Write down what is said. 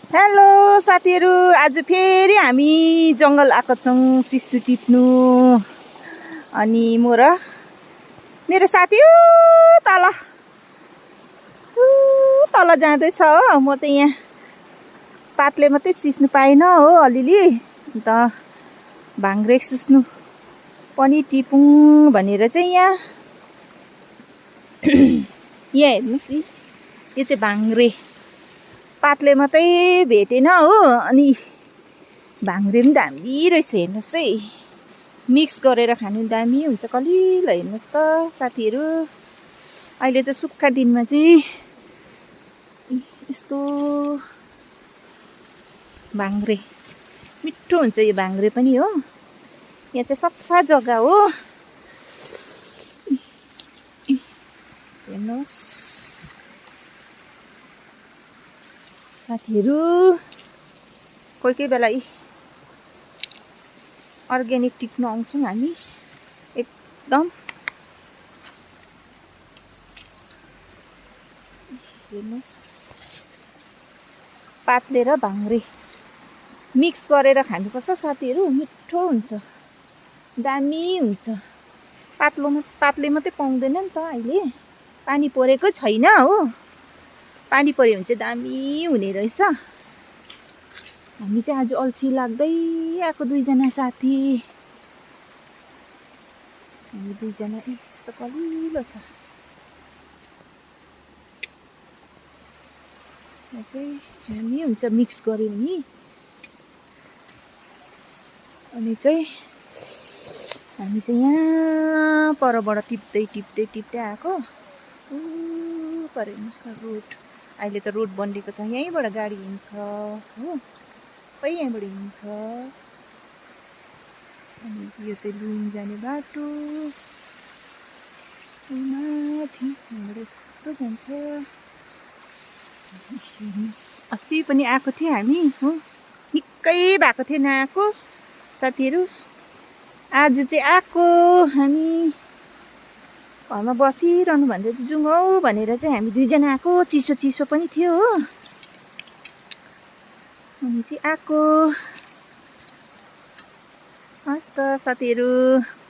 Hello साथीहरू, आज फेरि हामी जङ्गल आएको छौँ सिस्नु टिप्नु। अनि म र मेरो साथी तल जाँदैछ हो। म चाहिँ यहाँ पातले मात्रै सिस्नु पाइनँ हो अलिअलि। अन्त भाङ्रे सिस्नु पनि टिपौँ भनेर चाहिँ यहाँ हेर्नुहोस्, यो चाहिँ भाङ्रे पातले मात्रै भेटेन हो। अनि भाङ्रे पनि दामी रहेछ, हेर्नुहोस् है। मिक्स गरेर खानु दामी हुन्छ, कलिलो। हेर्नुहोस् त साथीहरू, अहिले चाहिँ सुक्खा दिनमा चाहिँ यस्तो भाङ्रे मिठो हुन्छ। यो भाङ्रे पनि हो, यहाँ चाहिँ सफा जग्गा हो। हेर्नुहोस् साथीहरू, कोही कोही बेला अर्ग्यानिक टिप्न आउँछौँ हामी एकदम। हेर्नुहोस्, पातले र भाङ्रे मिक्स गरेर खानुपर्छ साथीहरू, मिठो हुन्छ, दामी हुन्छ। पातले मात्रै पाउँदैन नि त, अहिले पानी परेको छैन हो। पानी पऱ्यो भने चाहिँ दामी हुने रहेछ। हामी चाहिँ आज अल्छी लाग्दै आएको दुईजना साथी। हामी दुईजना यस्तो कलिलो छ। यहाँ चाहिँ दामी हुन्छ मिक्स गऱ्यो भने। अनि चाहिँ हामी चाहिँ यहाँ परबाट टिप्दै आएको। पर हेर्नुहोस् न रोड, अहिले त रोड बनिएको छ, यहीँबाट गाडी हिँड्छ हो, सबै यहीँबाट हिँड्छ। अनि यो चाहिँ लुइङ जाने बाटो, माथि यहाँबाट यस्तो जान्छ। अस्ति पनि आएको थियो हामी हो, निकै भएको थियो नआएको साथीहरू। आज चाहिँ आएको हामी, घरमा बसिरहनु भन्दा चाहिँ जाउँ हौ भनेर चाहिँ हामी दुईजना आएको। चिसो पनि थियो हो, अनि चाहिँ आएको। हस् त साथीहरू।